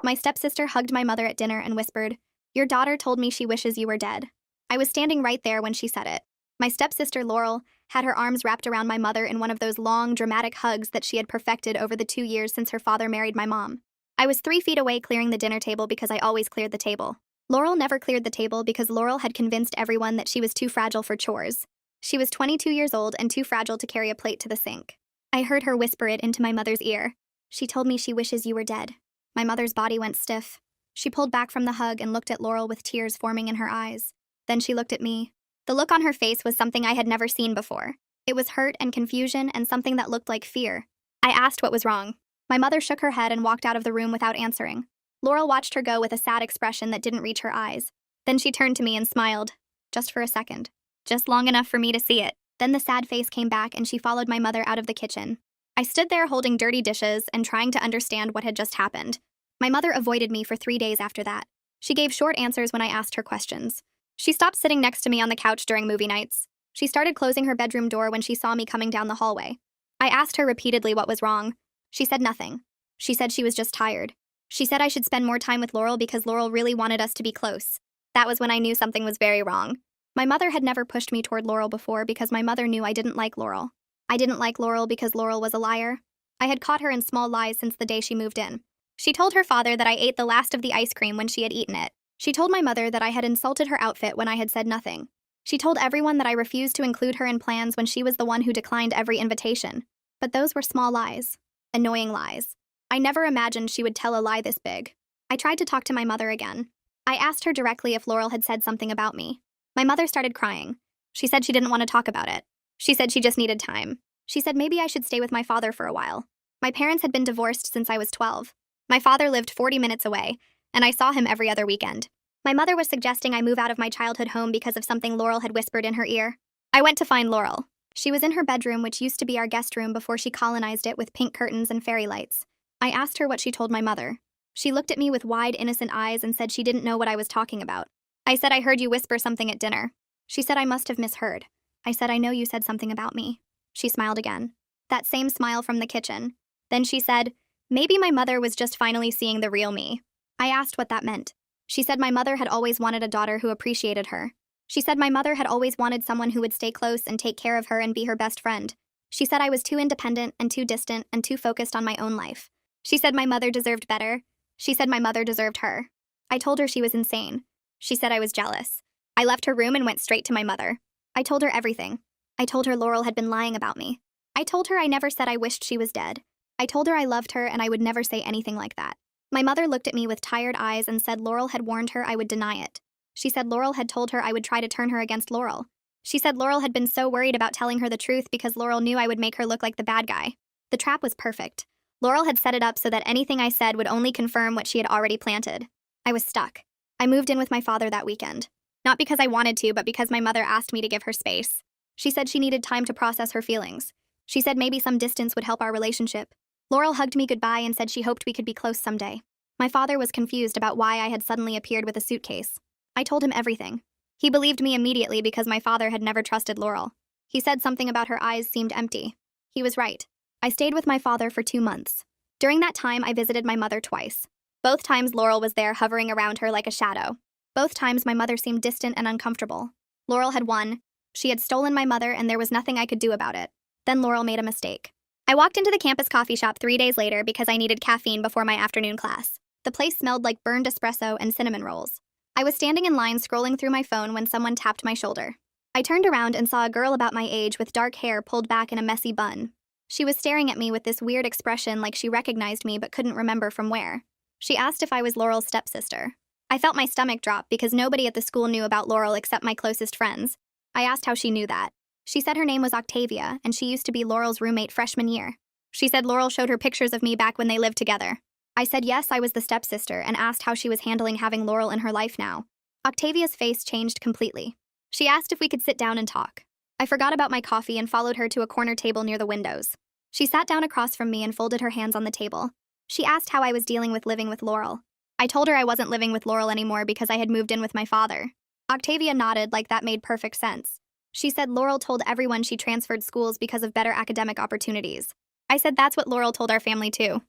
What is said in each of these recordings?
My stepsister hugged my mother at dinner and whispered, "Your daughter told me she wishes you were dead." I was standing right there when she said it. My stepsister, Laurel, had her arms wrapped around my mother in one of those long, dramatic hugs that she had perfected over the 2 years since her father married my mom. I was 3 feet away clearing the dinner table because I always cleared the table. Laurel never cleared the table because Laurel had convinced everyone that she was too fragile for chores. She was 22 years old and too fragile to carry a plate to the sink. I heard her whisper it into my mother's ear. "She told me she wishes you were dead." My mother's body went stiff. She pulled back from the hug and looked at Laurel with tears forming in her eyes. Then she looked at me. The look on her face was something I had never seen before. It was hurt and confusion and something that looked like fear. I asked what was wrong. My mother shook her head and walked out of the room without answering. Laurel watched her go with a sad expression that didn't reach her eyes. Then she turned to me and smiled. Just for a second. Just long enough for me to see it. Then the sad face came back and she followed my mother out of the kitchen. I stood there holding dirty dishes and trying to understand what had just happened. My mother avoided me for 3 days after that. She gave short answers when I asked her questions. She stopped sitting next to me on the couch during movie nights. She started closing her bedroom door when she saw me coming down the hallway. I asked her repeatedly what was wrong. She said nothing. She said she was just tired. She said I should spend more time with Laurel because Laurel really wanted us to be close. That was when I knew something was very wrong. My mother had never pushed me toward Laurel before because my mother knew I didn't like Laurel. I didn't like Laurel because Laurel was a liar. I had caught her in small lies since the day she moved in. She told her father that I ate the last of the ice cream when she had eaten it. She told my mother that I had insulted her outfit when I had said nothing. She told everyone that I refused to include her in plans when she was the one who declined every invitation. But those were small lies. Annoying lies. I never imagined she would tell a lie this big. I tried to talk to my mother again. I asked her directly if Laurel had said something about me. My mother started crying. She said she didn't want to talk about it. She said she just needed time. She said maybe I should stay with my father for a while. My parents had been divorced since I was 12. My father lived 40 minutes away, and I saw him every other weekend. My mother was suggesting I move out of my childhood home because of something Laurel had whispered in her ear. I went to find Laurel. She was in her bedroom, which used to be our guest room before she colonized it with pink curtains and fairy lights. I asked her what she told my mother. She looked at me with wide, innocent eyes and said she didn't know what I was talking about. I said I heard you whisper something at dinner. She said I must have misheard. I said I know you said something about me. She smiled again. That same smile from the kitchen. Then she said, maybe my mother was just finally seeing the real me. I asked what that meant. She said my mother had always wanted a daughter who appreciated her. She said my mother had always wanted someone who would stay close and take care of her and be her best friend. She said I was too independent and too distant and too focused on my own life. She said my mother deserved better. She said my mother deserved her. I told her she was insane. She said I was jealous. I left her room and went straight to my mother. I told her everything. I told her Laurel had been lying about me. I told her I never said I wished she was dead. I told her I loved her and I would never say anything like that. My mother looked at me with tired eyes and said Laurel had warned her I would deny it. She said Laurel had told her I would try to turn her against Laurel. She said Laurel had been so worried about telling her the truth because Laurel knew I would make her look like the bad guy. The trap was perfect. Laurel had set it up so that anything I said would only confirm what she had already planted. I was stuck. I moved in with my father that weekend. Not because I wanted to, but because my mother asked me to give her space. She said she needed time to process her feelings. She said maybe some distance would help our relationship. Laurel hugged me goodbye and said she hoped we could be close someday. My father was confused about why I had suddenly appeared with a suitcase. I told him everything. He believed me immediately because my father had never trusted Laurel. He said something about her eyes seemed empty. He was right. I stayed with my father for 2 months. During that time, I visited my mother twice. Both times Laurel was there hovering around her like a shadow. Both times my mother seemed distant and uncomfortable. Laurel had won. She had stolen my mother and there was nothing I could do about it. Then Laurel made a mistake. I walked into the campus coffee shop 3 days later because I needed caffeine before my afternoon class. The place smelled like burned espresso and cinnamon rolls. I was standing in line scrolling through my phone when someone tapped my shoulder. I turned around and saw a girl about my age with dark hair pulled back in a messy bun. She was staring at me with this weird expression like she recognized me but couldn't remember from where. She asked if I was Laurel's stepsister. I felt my stomach drop because nobody at the school knew about Laurel except my closest friends. I asked how she knew that. She said her name was Octavia and she used to be Laurel's roommate freshman year. She said Laurel showed her pictures of me back when they lived together. I said yes, I was the stepsister and asked how she was handling having Laurel in her life now. Octavia's face changed completely. She asked if we could sit down and talk. I forgot about my coffee and followed her to a corner table near the windows. She sat down across from me and folded her hands on the table. She asked how I was dealing with living with Laurel. I told her I wasn't living with Laurel anymore because I had moved in with my father. Octavia nodded like that made perfect sense. She said Laurel told everyone she transferred schools because of better academic opportunities. I said that's what Laurel told our family too.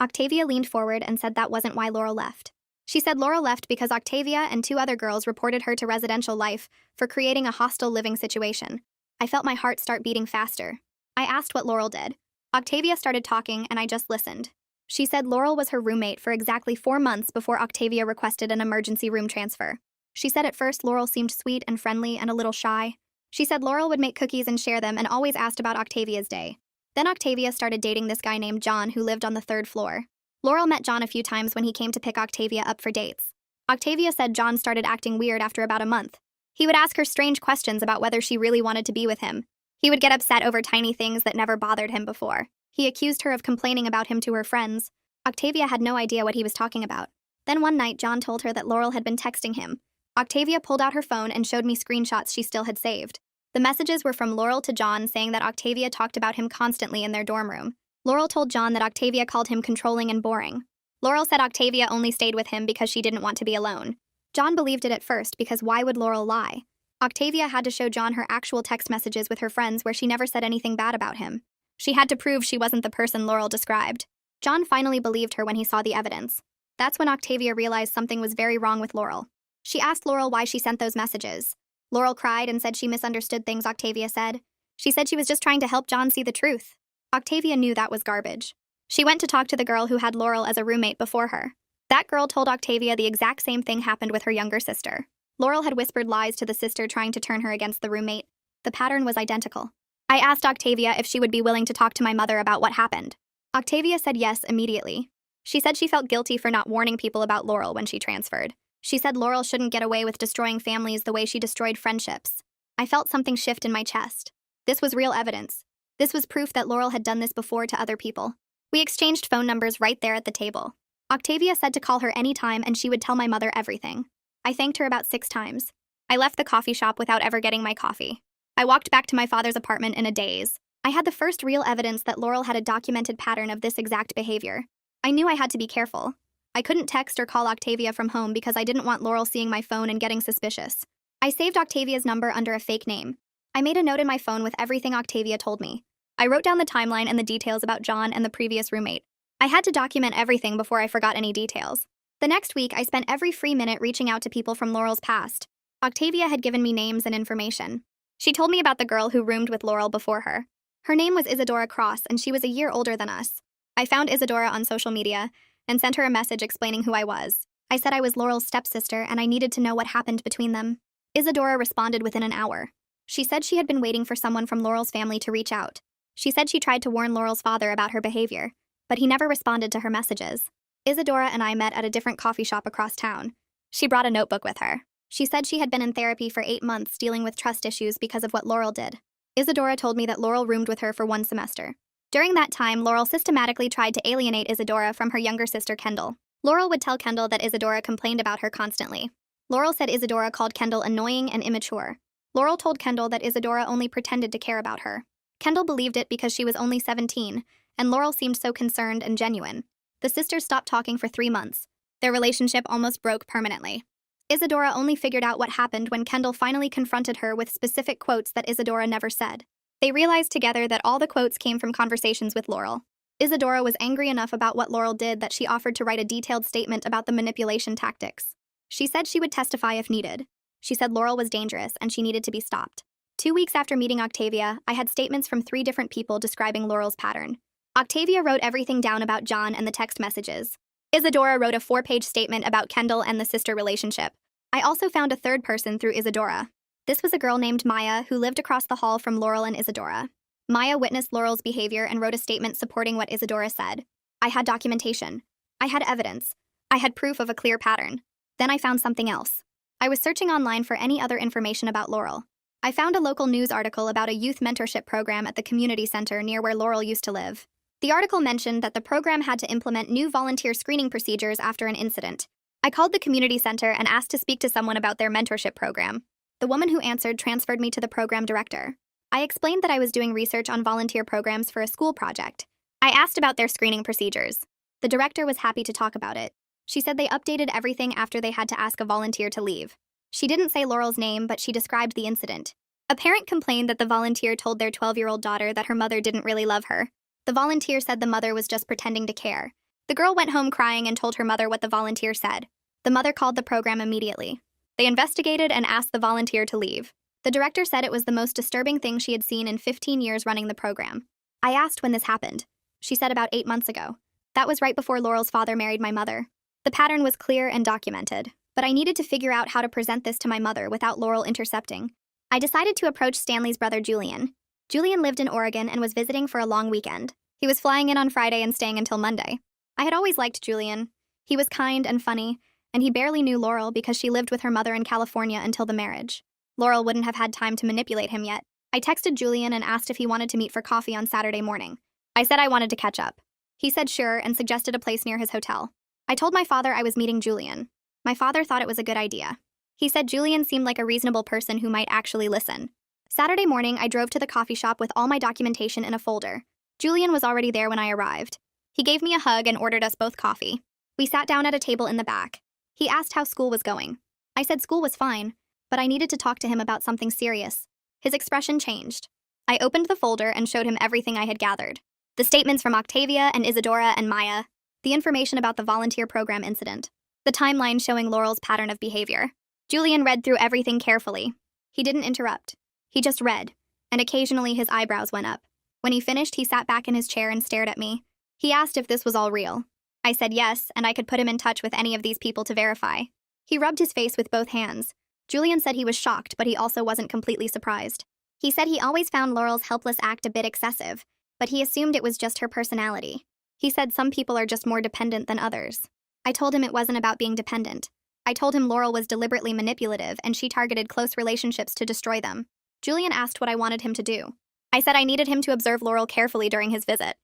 Octavia leaned forward and said that wasn't why Laurel left. She said Laurel left because Octavia and two other girls reported her to residential life for creating a hostile living situation. I felt my heart start beating faster. I asked what Laurel did. Octavia started talking and I just listened. She said Laurel was her roommate for exactly 4 months before Octavia requested an emergency room transfer. She said at first Laurel seemed sweet and friendly and a little shy. She said Laurel would make cookies and share them and always asked about Octavia's day. Then Octavia started dating this guy named John who lived on the 3rd floor. Laurel met John a few times when he came to pick Octavia up for dates. Octavia said John started acting weird after about a month. He would ask her strange questions about whether she really wanted to be with him. He would get upset over tiny things that never bothered him before. He accused her of complaining about him to her friends. Octavia had no idea what he was talking about. Then one night, John told her that Laurel had been texting him. Octavia pulled out her phone and showed me screenshots she still had saved. The messages were from Laurel to John saying that Octavia talked about him constantly in their dorm room. Laurel told John that Octavia called him controlling and boring. Laurel said Octavia only stayed with him because she didn't want to be alone. John believed it at first because why would Laurel lie? Octavia had to show John her actual text messages with her friends where she never said anything bad about him. She had to prove she wasn't the person Laurel described. John finally believed her when he saw the evidence. That's when Octavia realized something was very wrong with Laurel. She asked Laurel why she sent those messages. Laurel cried and said she misunderstood things Octavia said. She said she was just trying to help John see the truth. Octavia knew that was garbage. She went to talk to the girl who had Laurel as a roommate before her. That girl told Octavia the exact same thing happened with her younger sister. Laurel had whispered lies to the sister trying to turn her against the roommate. The pattern was identical. I asked Octavia if she would be willing to talk to my mother about what happened. Octavia said yes immediately. She said she felt guilty for not warning people about Laurel when she transferred. She said Laurel shouldn't get away with destroying families the way she destroyed friendships. I felt something shift in my chest. This was real evidence. This was proof that Laurel had done this before to other people. We exchanged phone numbers right there at the table. Octavia said to call her anytime and she would tell my mother everything. I thanked her about 6 times. I left the coffee shop without ever getting my coffee. I walked back to my father's apartment in a daze. I had the first real evidence that Laurel had a documented pattern of this exact behavior. I knew I had to be careful. I couldn't text or call Octavia from home because I didn't want Laurel seeing my phone and getting suspicious. I saved Octavia's number under a fake name. I made a note in my phone with everything Octavia told me. I wrote down the timeline and the details about John and the previous roommate. I had to document everything before I forgot any details. The next week, I spent every free minute reaching out to people from Laurel's past. Octavia had given me names and information. She told me about the girl who roomed with Laurel before her. Her name was Isadora Cross, and she was a year older than us. I found Isadora on social media and sent her a message explaining who I was. I said I was Laurel's stepsister and I needed to know what happened between them. Isadora responded within an hour. She said she had been waiting for someone from Laurel's family to reach out. She said she tried to warn Laurel's father about her behavior, but he never responded to her messages. Isadora and I met at a different coffee shop across town. She brought a notebook with her. She said she had been in therapy for 8 months dealing with trust issues because of what Laurel did. Isadora told me that Laurel roomed with her for 1 semester. During that time, Laurel systematically tried to alienate Isadora from her younger sister Kendall. Laurel would tell Kendall that Isadora complained about her constantly. Laurel said Isadora called Kendall annoying and immature. Laurel told Kendall that Isadora only pretended to care about her. Kendall believed it because she was only 17, and Laurel seemed so concerned and genuine. The sisters stopped talking for 3 months. Their relationship almost broke permanently. Isadora only figured out what happened when Kendall finally confronted her with specific quotes that Isadora never said. They realized together that all the quotes came from conversations with Laurel. Isadora was angry enough about what Laurel did that she offered to write a detailed statement about the manipulation tactics. She said she would testify if needed. She said Laurel was dangerous and she needed to be stopped. 2 weeks after meeting Octavia, I had statements from 3 different people describing Laurel's pattern. Octavia wrote everything down about John and the text messages. Isadora wrote a 4-page statement about Kendall and the sister relationship. I also found a third person through Isadora. This was a girl named Maya who lived across the hall from Laurel and Isadora. Maya witnessed Laurel's behavior and wrote a statement supporting what Isadora said. I had documentation. I had evidence. I had proof of a clear pattern. Then I found something else. I was searching online for any other information about Laurel. I found a local news article about a youth mentorship program at the community center near where Laurel used to live. The article mentioned that the program had to implement new volunteer screening procedures after an incident. I called the community center and asked to speak to someone about their mentorship program. The woman who answered transferred me to the program director. I explained that I was doing research on volunteer programs for a school project. I asked about their screening procedures. The director was happy to talk about it. She said they updated everything after they had to ask a volunteer to leave. She didn't say Laurel's name, but she described the incident. A parent complained that the volunteer told their 12-year-old daughter that her mother didn't really love her. The volunteer said the mother was just pretending to care. The girl went home crying and told her mother what the volunteer said. The mother called the program immediately. They investigated and asked the volunteer to leave. The director said it was the most disturbing thing she had seen in 15 years running the program. I asked when this happened. She said about 8 months ago. That was right before Laurel's father married my mother. The pattern was clear and documented, but I needed to figure out how to present this to my mother without Laurel intercepting. I decided to approach Stanley's brother Julian. Julian lived in Oregon and was visiting for a long weekend. He was flying in on Friday and staying until Monday. I had always liked Julian. He was kind and funny, and he barely knew Laurel because she lived with her mother in California until the marriage. Laurel wouldn't have had time to manipulate him yet. I texted Julian and asked if he wanted to meet for coffee on Saturday morning. I said I wanted to catch up. He said sure and suggested a place near his hotel. I told my father I was meeting Julian. My father thought it was a good idea. He said Julian seemed like a reasonable person who might actually listen. Saturday morning, I drove to the coffee shop with all my documentation in a folder. Julian was already there when I arrived. He gave me a hug and ordered us both coffee. We sat down at a table in the back. He asked how school was going. I said school was fine, but I needed to talk to him about something serious. His expression changed. I opened the folder and showed him everything I had gathered. The statements from Octavia and Isadora and Maya, the information about the volunteer program incident, the timeline showing Laurel's pattern of behavior. Julian read through everything carefully. He didn't interrupt. He just read, and occasionally his eyebrows went up. When he finished, he sat back in his chair and stared at me. He asked if this was all real. I said yes, and I could put him in touch with any of these people to verify. He rubbed his face with both hands. Julian said he was shocked, but he also wasn't completely surprised. He said he always found Laurel's helpless act a bit excessive, but he assumed it was just her personality. He said some people are just more dependent than others. I told him it wasn't about being dependent. I told him Laurel was deliberately manipulative and she targeted close relationships to destroy them. Julian asked what I wanted him to do. I said I needed him to observe Laurel carefully during his visit.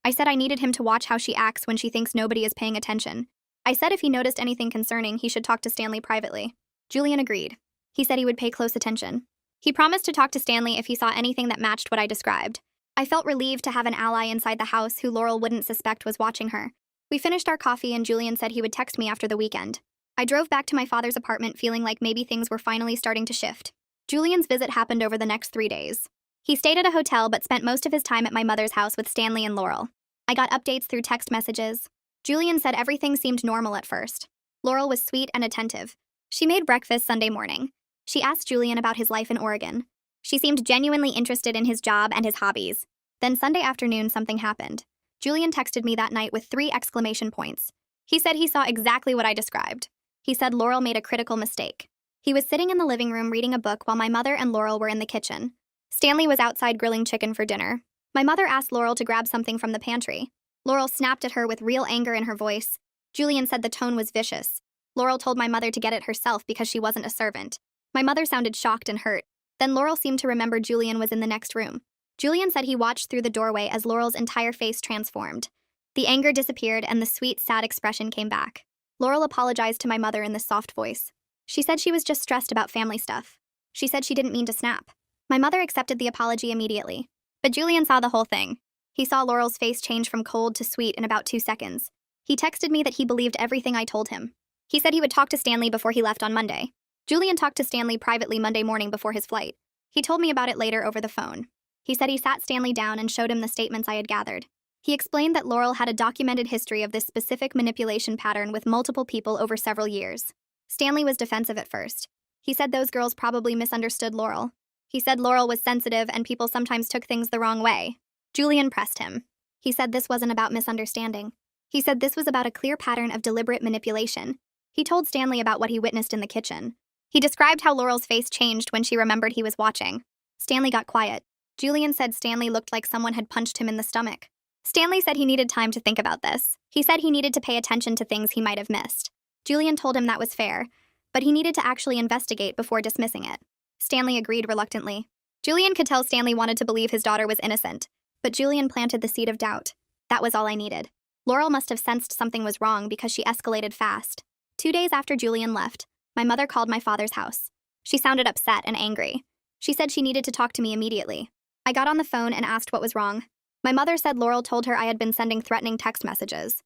I said I needed him to watch how she acts when she thinks nobody is paying attention. I said if he noticed anything concerning, he should talk to Stanley privately. Julian agreed. He said he would pay close attention. He promised to talk to Stanley if he saw anything that matched what I described. I felt relieved to have an ally inside the house who Laurel wouldn't suspect was watching her. We finished our coffee and Julian said he would text me after the weekend. I drove back to my father's apartment feeling like maybe things were finally starting to shift. Julian's visit happened over the next 3 days. He stayed at a hotel but spent most of his time at my mother's house with Stanley and Laurel. I got updates through text messages. Julian said everything seemed normal at first. Laurel was sweet and attentive. She made breakfast Sunday morning. She asked Julian about his life in Oregon. She seemed genuinely interested in his job and his hobbies. Then Sunday afternoon, something happened. Julian texted me that night with 3 exclamation points. He said he saw exactly what I described. He said Laurel made a critical mistake. He was sitting in the living room reading a book while my mother and Laurel were in the kitchen. Stanley was outside grilling chicken for dinner. My mother asked Laurel to grab something from the pantry. Laurel snapped at her with real anger in her voice. Julian said the tone was vicious. Laurel told my mother to get it herself because she wasn't a servant. My mother sounded shocked and hurt. Then Laurel seemed to remember Julian was in the next room. Julian said he watched through the doorway as Laurel's entire face transformed. The anger disappeared and the sweet, sad expression came back. Laurel apologized to my mother in this soft voice. She said she was just stressed about family stuff. She said she didn't mean to snap. My mother accepted the apology immediately. But Julian saw the whole thing. He saw Laurel's face change from cold to sweet in about 2 seconds. He texted me that he believed everything I told him. He said he would talk to Stanley before he left on Monday. Julian talked to Stanley privately Monday morning before his flight. He told me about it later over the phone. He said he sat Stanley down and showed him the statements I had gathered. He explained that Laurel had a documented history of this specific manipulation pattern with multiple people over several years. Stanley was defensive at first. He said those girls probably misunderstood Laurel. He said Laurel was sensitive and people sometimes took things the wrong way. Julian pressed him. He said this wasn't about misunderstanding. He said this was about a clear pattern of deliberate manipulation. He told Stanley about what he witnessed in the kitchen. He described how Laurel's face changed when she remembered he was watching. Stanley got quiet. Julian said Stanley looked like someone had punched him in the stomach. Stanley said he needed time to think about this. He said he needed to pay attention to things he might have missed. Julian told him that was fair, but he needed to actually investigate before dismissing it. Stanley agreed reluctantly. Julian could tell Stanley wanted to believe his daughter was innocent, but Julian planted the seed of doubt. That was all I needed. Laurel must have sensed something was wrong because she escalated fast. 2 days after Julian left, my mother called my father's house. She sounded upset and angry. She said she needed to talk to me immediately. I got on the phone and asked what was wrong. My mother said Laurel told her I had been sending threatening text messages.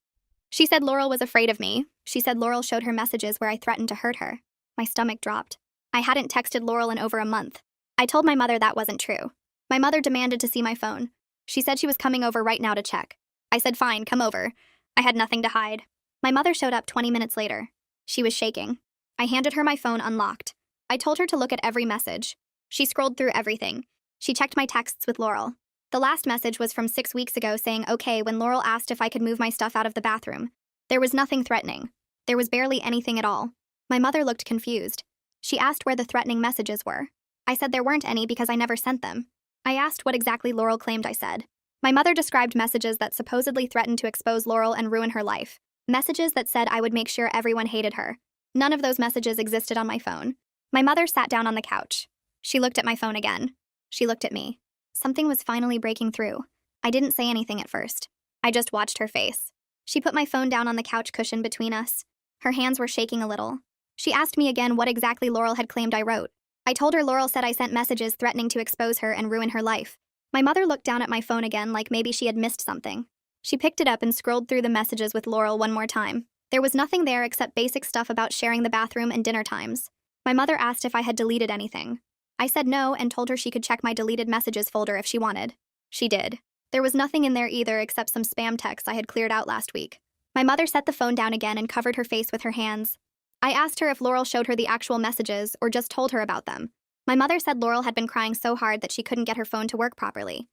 She said Laurel was afraid of me. She said Laurel showed her messages where I threatened to hurt her. My stomach dropped. I hadn't texted Laurel in over a month. I told my mother that wasn't true. My mother demanded to see my phone. She said she was coming over right now to check. I said fine, come over. I had nothing to hide. My mother showed up 20 minutes later. She was shaking. I handed her my phone unlocked. I told her to look at every message. She scrolled through everything. She checked my texts with Laurel. The last message was from 6 weeks ago saying okay when Laurel asked if I could move my stuff out of the bathroom. There was nothing threatening. There was barely anything at all. My mother looked confused. She asked where the threatening messages were. I said there weren't any because I never sent them. I asked what exactly Laurel claimed I said. My mother described messages that supposedly threatened to expose Laurel and ruin her life. Messages that said I would make sure everyone hated her. None of those messages existed on my phone. My mother sat down on the couch. She looked at my phone again. She looked at me. Something was finally breaking through. I didn't say anything at first. I just watched her face. She put my phone down on the couch cushion between us. Her hands were shaking a little. She asked me again what exactly Laurel had claimed I wrote. I told her Laurel said I sent messages threatening to expose her and ruin her life. My mother looked down at my phone again like maybe she had missed something. She picked it up and scrolled through the messages with Laurel one more time. There was nothing there except basic stuff about sharing the bathroom and dinner times. My mother asked if I had deleted anything. I said no and told her she could check my deleted messages folder if she wanted. She did. There was nothing in there either except some spam texts I had cleared out last week. My mother set the phone down again and covered her face with her hands. I asked her if Laurel showed her the actual messages or just told her about them. My mother said Laurel had been crying so hard that she couldn't get her phone to work properly.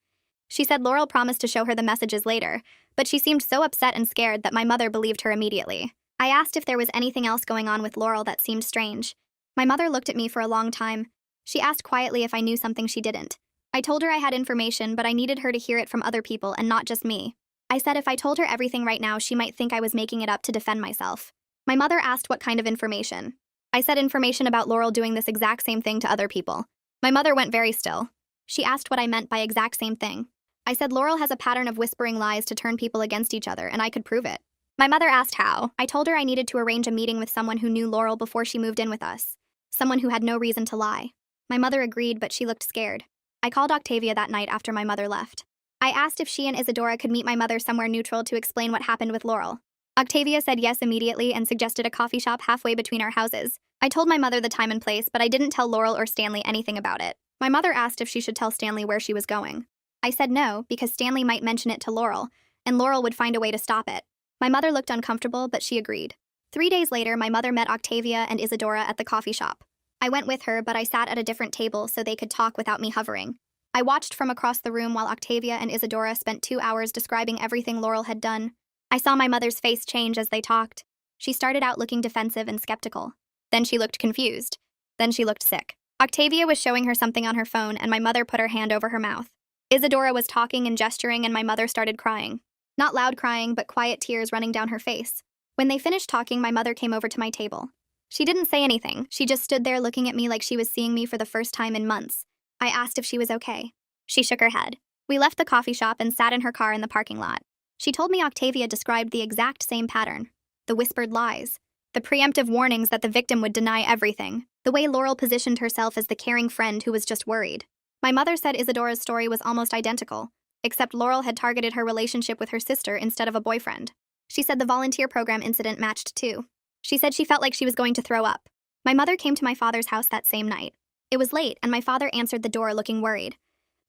She said Laurel promised to show her the messages later, but she seemed so upset and scared that my mother believed her immediately. I asked if there was anything else going on with Laurel that seemed strange. My mother looked at me for a long time. She asked quietly if I knew something she didn't. I told her I had information, but I needed her to hear it from other people and not just me. I said if I told her everything right now, she might think I was making it up to defend myself. My mother asked what kind of information. I said information about Laurel doing this exact same thing to other people. My mother went very still. She asked what I meant by exact same thing. I said Laurel has a pattern of whispering lies to turn people against each other, and I could prove it. My mother asked how. I told her I needed to arrange a meeting with someone who knew Laurel before she moved in with us. Someone who had no reason to lie. My mother agreed, but she looked scared. I called Octavia that night after my mother left. I asked if she and Isadora could meet my mother somewhere neutral to explain what happened with Laurel. Octavia said yes immediately and suggested a coffee shop halfway between our houses. I told my mother the time and place, but I didn't tell Laurel or Stanley anything about it. My mother asked if she should tell Stanley where she was going. I said no, because Stanley might mention it to Laurel, and Laurel would find a way to stop it. My mother looked uncomfortable, but she agreed. 3 days later, my mother met Octavia and Isadora at the coffee shop. I went with her, but I sat at a different table so they could talk without me hovering. I watched from across the room while Octavia and Isadora spent 2 hours describing everything Laurel had done. I saw my mother's face change as they talked. She started out looking defensive and skeptical. Then she looked confused. Then she looked sick. Octavia was showing her something on her phone, and my mother put her hand over her mouth. Isadora was talking and gesturing, and my mother started crying. Not loud crying, but quiet tears running down her face. When they finished talking, my mother came over to my table. She didn't say anything. She just stood there looking at me like she was seeing me for the first time in months. I asked if she was okay. She shook her head. We left the coffee shop and sat in her car in the parking lot. She told me Octavia described the exact same pattern. The whispered lies. The preemptive warnings that the victim would deny everything. The way Laurel positioned herself as the caring friend who was just worried. My mother said Isadora's story was almost identical, except Laurel had targeted her relationship with her sister instead of a boyfriend. She said the volunteer program incident matched too. She said she felt like she was going to throw up. My mother came to my father's house that same night. It was late, and my father answered the door looking worried.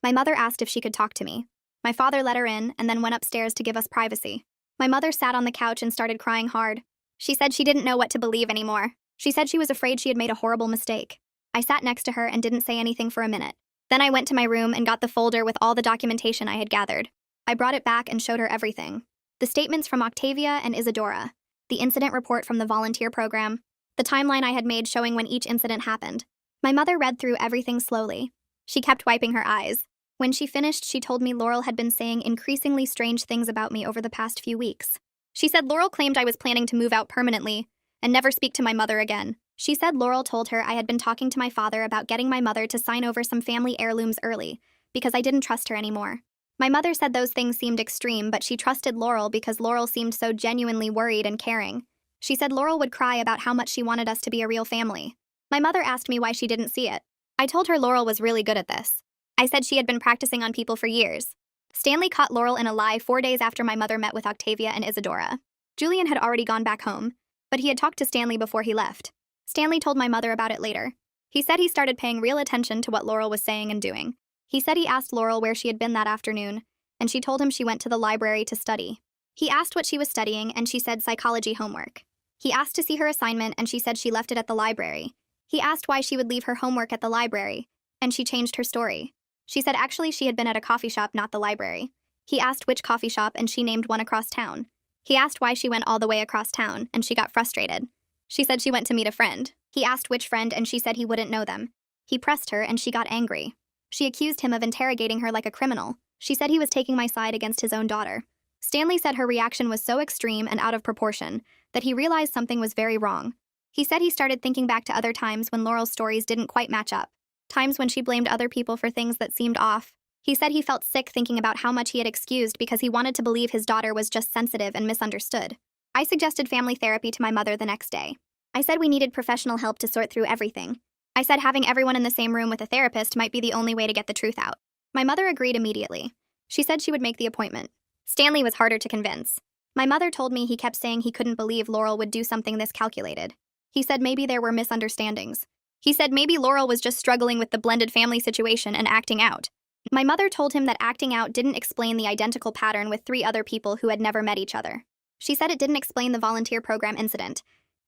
My mother asked if she could talk to me. My father let her in and then went upstairs to give us privacy. My mother sat on the couch and started crying hard. She said she didn't know what to believe anymore. She said she was afraid she had made a horrible mistake. I sat next to her and didn't say anything for a minute. Then I went to my room and got the folder with all the documentation I had gathered. I brought it back and showed her everything. The statements from Octavia and Isadora. The incident report from the volunteer program. The timeline I had made showing when each incident happened. My mother read through everything slowly. She kept wiping her eyes. When she finished, she told me Laurel had been saying increasingly strange things about me over the past few weeks. She said Laurel claimed I was planning to move out permanently and never speak to my mother again. She said Laurel told her I had been talking to my father about getting my mother to sign over some family heirlooms early because I didn't trust her anymore. My mother said those things seemed extreme, but she trusted Laurel because Laurel seemed so genuinely worried and caring. She said Laurel would cry about how much she wanted us to be a real family. My mother asked me why she didn't see it. I told her Laurel was really good at this. I said she had been practicing on people for years. Stanley caught Laurel in a lie 4 days after my mother met with Octavia and Isadora. Julian had already gone back home, but he had talked to Stanley before he left. Stanley told my mother about it later. He said he started paying real attention to what Laurel was saying and doing. He said he asked Laurel where she had been that afternoon, and she told him she went to the library to study. He asked what she was studying, and she said psychology homework. He asked to see her assignment, and she said she left it at the library. He asked why she would leave her homework at the library, and she changed her story. She said actually she had been at a coffee shop, not the library. He asked which coffee shop, and she named one across town. He asked why she went all the way across town, and she got frustrated. She said she went to meet a friend. He asked which friend, and she said he wouldn't know them. He pressed her, and she got angry. She accused him of interrogating her like a criminal. She said he was taking my side against his own daughter. Stanley said her reaction was so extreme and out of proportion that he realized something was very wrong. He said he started thinking back to other times when Laurel's stories didn't quite match up, times when she blamed other people for things that seemed off. He said he felt sick thinking about how much he had excused because he wanted to believe his daughter was just sensitive and misunderstood. I suggested family therapy to my mother the next day. I said we needed professional help to sort through everything. I said having everyone in the same room with a therapist might be the only way to get the truth out. My mother agreed immediately. She said she would make the appointment. Stanley was harder to convince. My mother told me he kept saying he couldn't believe Laurel would do something this calculated. He said maybe there were misunderstandings. He said maybe Laurel was just struggling with the blended family situation and acting out. My mother told him that acting out didn't explain the identical pattern with 3 other people who had never met each other. She said it didn't explain the volunteer program incident.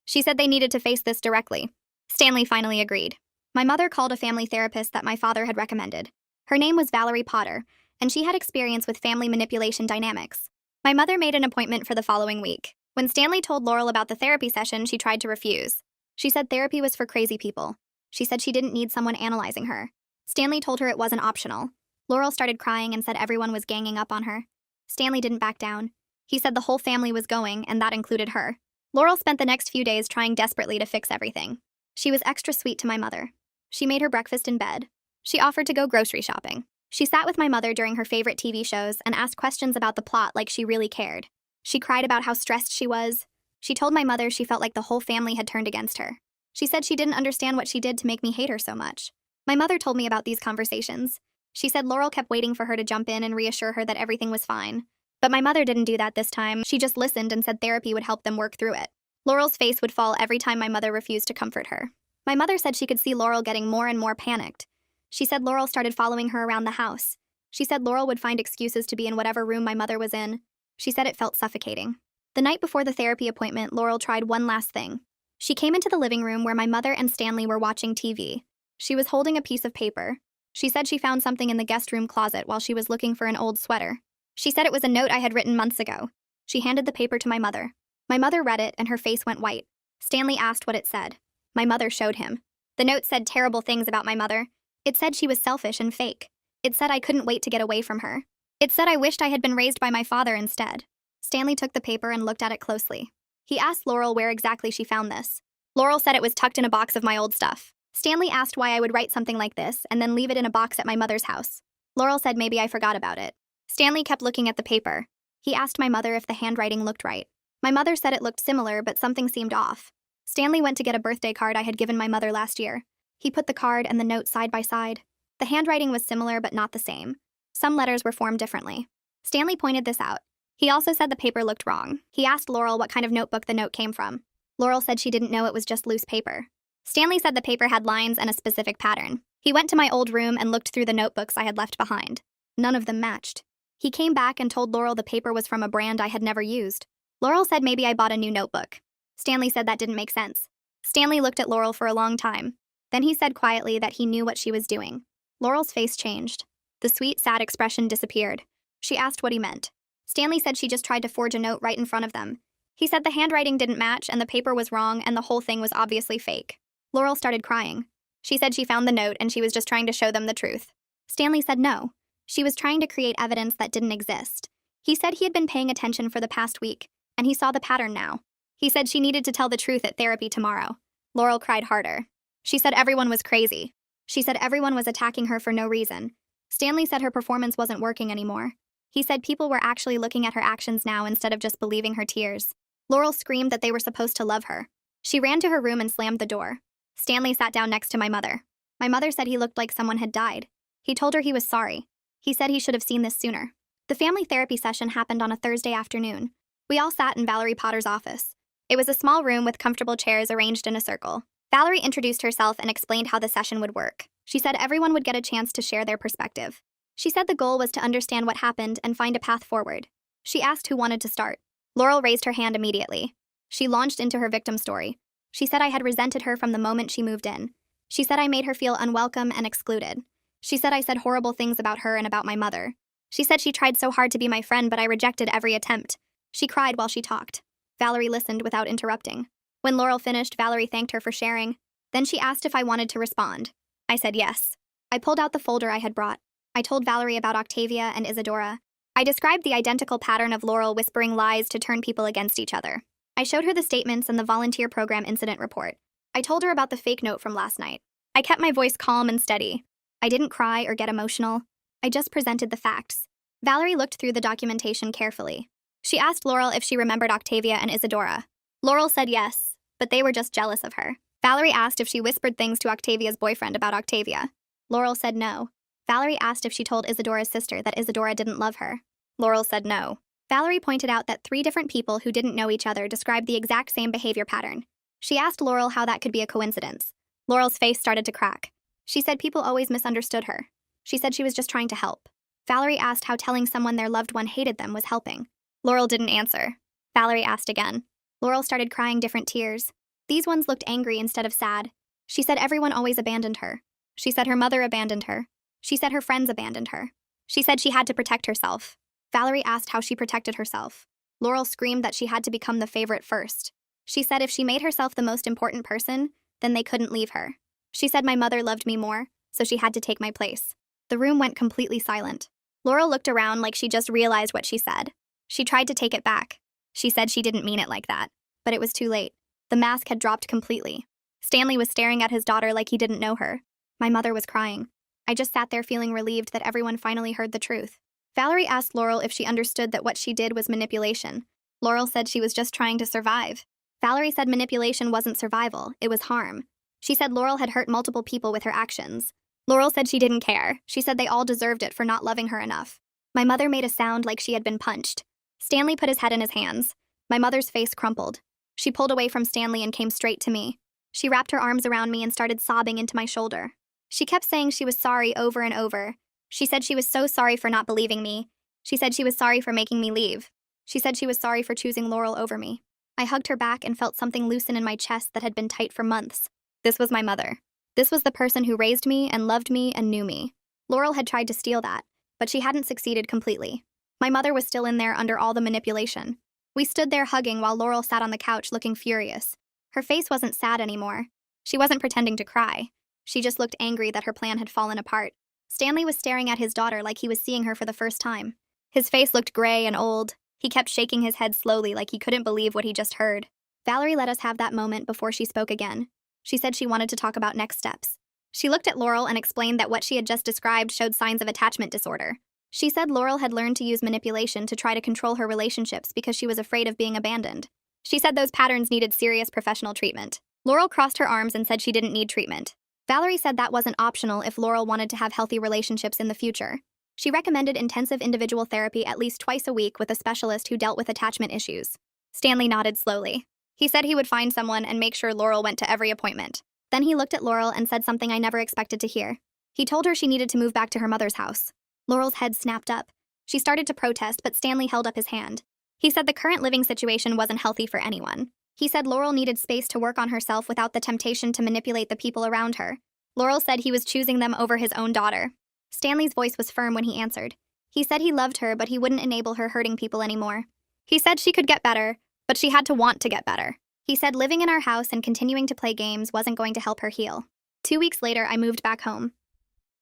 She said they needed to face this directly. Stanley finally agreed. My mother called a family therapist that my father had recommended. Her name was Valerie Potter, and she had experience with family manipulation dynamics. My mother made an appointment for the following week. When Stanley told Laurel about the therapy session, she tried to refuse. She said therapy was for crazy people. She said she didn't need someone analyzing her. Stanley told her it wasn't optional. Laurel started crying and said everyone was ganging up on her. Stanley didn't back down. He said the whole family was going, and that included her. Laurel spent the next few days trying desperately to fix everything. She was extra sweet to my mother. She made her breakfast in bed. She offered to go grocery shopping. She sat with my mother during her favorite TV shows and asked questions about the plot like she really cared. She cried about how stressed she was. She told my mother she felt like the whole family had turned against her. She said she didn't understand what she did to make me hate her so much. My mother told me about these conversations. She said Laurel kept waiting for her to jump in and reassure her that everything was fine. But my mother didn't do that this time. She just listened and said therapy would help them work through it. Laurel's face would fall every time my mother refused to comfort her. My mother said she could see Laurel getting more and more panicked. She said Laurel started following her around the house. She said Laurel would find excuses to be in whatever room my mother was in. She said it felt suffocating. The night before the therapy appointment, Laurel tried one last thing. She came into the living room where my mother and Stanley were watching TV. She was holding a piece of paper. She said she found something in the guest room closet while she was looking for an old sweater. She said it was a note I had written months ago. She handed the paper to my mother. My mother read it, and her face went white. Stanley asked what it said. My mother showed him. The note said terrible things about my mother. It said she was selfish and fake. It said I couldn't wait to get away from her. It said I wished I had been raised by my father instead. Stanley took the paper and looked at it closely. He asked Laurel where exactly she found this. Laurel said it was tucked in a box of my old stuff. Stanley asked why I would write something like this and then leave it in a box at my mother's house. Laurel said maybe I forgot about it. Stanley kept looking at the paper. He asked my mother if the handwriting looked right. My mother said it looked similar, but something seemed off. Stanley went to get a birthday card I had given my mother last year. He put the card and the note side by side. The handwriting was similar but not the same. Some letters were formed differently. Stanley pointed this out. He also said the paper looked wrong. He asked Laurel what kind of notebook the note came from. Laurel said she didn't know it was just loose paper. Stanley said the paper had lines and a specific pattern. He went to my old room and looked through the notebooks I had left behind. None of them matched. He came back and told Laurel the paper was from a brand I had never used. Laurel said maybe I bought a new notebook. Stanley said that didn't make sense. Stanley looked at Laurel for a long time. Then he said quietly that he knew what she was doing. Laurel's face changed. The sweet, sad expression disappeared. She asked what he meant. Stanley said she just tried to forge a note right in front of them. He said the handwriting didn't match and the paper was wrong and the whole thing was obviously fake. Laurel started crying. She said she found the note and she was just trying to show them the truth. Stanley said no. She was trying to create evidence that didn't exist. He said he had been paying attention for the past week, and he saw the pattern now. He said she needed to tell the truth at therapy tomorrow. Laurel cried harder. She said everyone was crazy. She said everyone was attacking her for no reason. Stanley said her performance wasn't working anymore. He said people were actually looking at her actions now instead of just believing her tears. Laurel screamed that they were supposed to love her. She ran to her room and slammed the door. Stanley sat down next to my mother. My mother said he looked like someone had died. He told her he was sorry. He said he should have seen this sooner. The family therapy session happened on a Thursday afternoon. We all sat in Valerie Potter's office. It was a small room with comfortable chairs arranged in a circle. Valerie introduced herself and explained how the session would work. She said everyone would get a chance to share their perspective. She said the goal was to understand what happened and find a path forward. She asked who wanted to start. Laurel raised her hand immediately. She launched into her victim story. She said I had resented her from the moment she moved in. She said I made her feel unwelcome and excluded. She said I said horrible things about her and about my mother. She said she tried so hard to be my friend, but I rejected every attempt. She cried while she talked. Valerie listened without interrupting. When Laurel finished, Valerie thanked her for sharing. Then she asked if I wanted to respond. I said yes. I pulled out the folder I had brought. I told Valerie about Octavia and Isadora. I described the identical pattern of Laurel whispering lies to turn people against each other. I showed her the statements and the volunteer program incident report. I told her about the fake note from last night. I kept my voice calm and steady. I didn't cry or get emotional. I just presented the facts. Valerie looked through the documentation carefully. She asked Laurel if she remembered Octavia and Isadora. Laurel said yes, but they were just jealous of her. Valerie asked if she whispered things to Octavia's boyfriend about Octavia. Laurel said no. Valerie asked if she told Isadora's sister that Isadora didn't love her. Laurel said no. Valerie pointed out that 3 different people who didn't know each other described the exact same behavior pattern. She asked Laurel how that could be a coincidence. Laurel's face started to crack. She said people always misunderstood her. She said she was just trying to help. Valerie asked how telling someone their loved one hated them was helping. Laurel didn't answer. Valerie asked again. Laurel started crying different tears. These ones looked angry instead of sad. She said everyone always abandoned her. She said her mother abandoned her. She said her friends abandoned her. She said she had to protect herself. Valerie asked how she protected herself. Laurel screamed that she had to become the favorite first. She said if she made herself the most important person, then they couldn't leave her. She said my mother loved me more, so she had to take my place. The room went completely silent. Laurel looked around like she just realized what she said. She tried to take it back. She said she didn't mean it like that, but it was too late. The mask had dropped completely. Stanley was staring at his daughter like he didn't know her. My mother was crying. I just sat there feeling relieved that everyone finally heard the truth. Valerie asked Laurel if she understood that what she did was manipulation. Laurel said she was just trying to survive. Valerie said manipulation wasn't survival, it was harm. She said Laurel had hurt multiple people with her actions. Laurel said she didn't care. She said they all deserved it for not loving her enough. My mother made a sound like she had been punched. Stanley put his head in his hands. My mother's face crumpled. She pulled away from Stanley and came straight to me. She wrapped her arms around me and started sobbing into my shoulder. She kept saying she was sorry over and over. She said she was so sorry for not believing me. She said she was sorry for making me leave. She said she was sorry for choosing Laurel over me. I hugged her back and felt something loosen in my chest that had been tight for months. This was my mother. This was the person who raised me and loved me and knew me. Laurel had tried to steal that, but she hadn't succeeded completely. My mother was still in there under all the manipulation. We stood there hugging while Laurel sat on the couch looking furious. Her face wasn't sad anymore. She wasn't pretending to cry. She just looked angry that her plan had fallen apart. Stanley was staring at his daughter like he was seeing her for the first time. His face looked gray and old. He kept shaking his head slowly like he couldn't believe what he just heard. Valerie let us have that moment before she spoke again. She said she wanted to talk about next steps. She looked at Laurel and explained that what she had just described showed signs of attachment disorder. She said Laurel had learned to use manipulation to try to control her relationships because she was afraid of being abandoned. She said those patterns needed serious professional treatment. Laurel crossed her arms and said she didn't need treatment. Valerie said that wasn't optional if Laurel wanted to have healthy relationships in the future. She recommended intensive individual therapy at least twice a week with a specialist who dealt with attachment issues. Stanley nodded slowly. He said he would find someone and make sure Laurel went to every appointment. Then he looked at Laurel and said something I never expected to hear. He told her she needed to move back to her mother's house. Laurel's head snapped up. She started to protest, but Stanley held up his hand. He said the current living situation wasn't healthy for anyone. He said Laurel needed space to work on herself without the temptation to manipulate the people around her. Laurel said he was choosing them over his own daughter. Stanley's voice was firm when he answered. He said he loved her, but he wouldn't enable her hurting people anymore. He said she could get better, but she had to want to get better. He said living in our house and continuing to play games wasn't going to help her heal. 2 weeks later, I moved back home.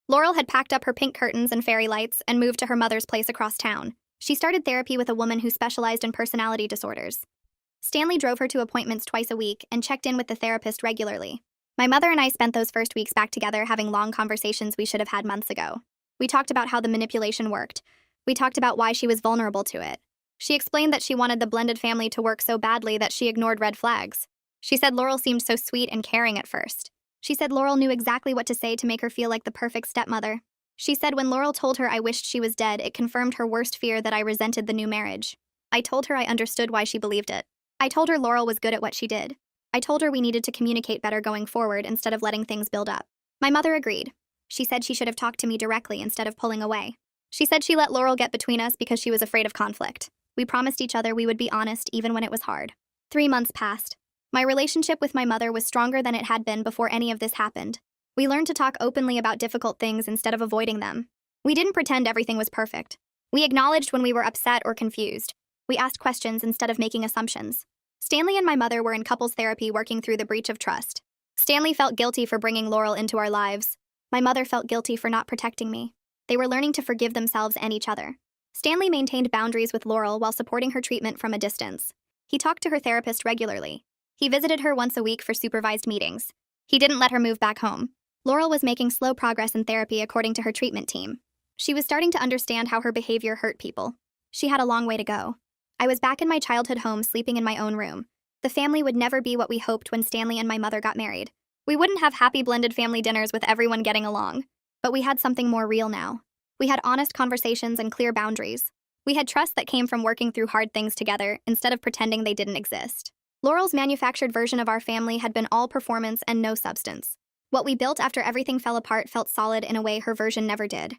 Laurel had packed up her pink curtains and fairy lights and moved to her mother's place across town. She started therapy with a woman who specialized in personality disorders. Stanley drove her to appointments twice a week and checked in with the therapist regularly. My mother and I spent those first weeks back together having long conversations we should have had months ago. We talked about how the manipulation worked. We talked about why she was vulnerable to it. She explained that she wanted the blended family to work so badly that she ignored red flags. She said Laurel seemed so sweet and caring at first. She said Laurel knew exactly what to say to make her feel like the perfect stepmother. She said when Laurel told her I wished she was dead, it confirmed her worst fear that I resented the new marriage. I told her I understood why she believed it. I told her Laurel was good at what she did. I told her we needed to communicate better going forward instead of letting things build up. My mother agreed. She said she should have talked to me directly instead of pulling away. She said she let Laurel get between us because she was afraid of conflict. We promised each other we would be honest even when it was hard. 3 months passed. My relationship with my mother was stronger than it had been before any of this happened. We learned to talk openly about difficult things instead of avoiding them. We didn't pretend everything was perfect. We acknowledged when we were upset or confused. We asked questions instead of making assumptions. Stanley and my mother were in couples therapy working through the breach of trust. Stanley felt guilty for bringing Laurel into our lives. My mother felt guilty for not protecting me. They were learning to forgive themselves and each other. Stanley maintained boundaries with Laurel while supporting her treatment from a distance. He talked to her therapist regularly. He visited her once a week for supervised meetings. He didn't let her move back home. Laurel was making slow progress in therapy according to her treatment team. She was starting to understand how her behavior hurt people. She had a long way to go. I was back in my childhood home sleeping in my own room. The family would never be what we hoped when Stanley and my mother got married. We wouldn't have happy blended family dinners with everyone getting along. But we had something more real now. We had honest conversations and clear boundaries. We had trust that came from working through hard things together instead of pretending they didn't exist. Laurel's manufactured version of our family had been all performance and no substance. What we built after everything fell apart felt solid in a way her version never did.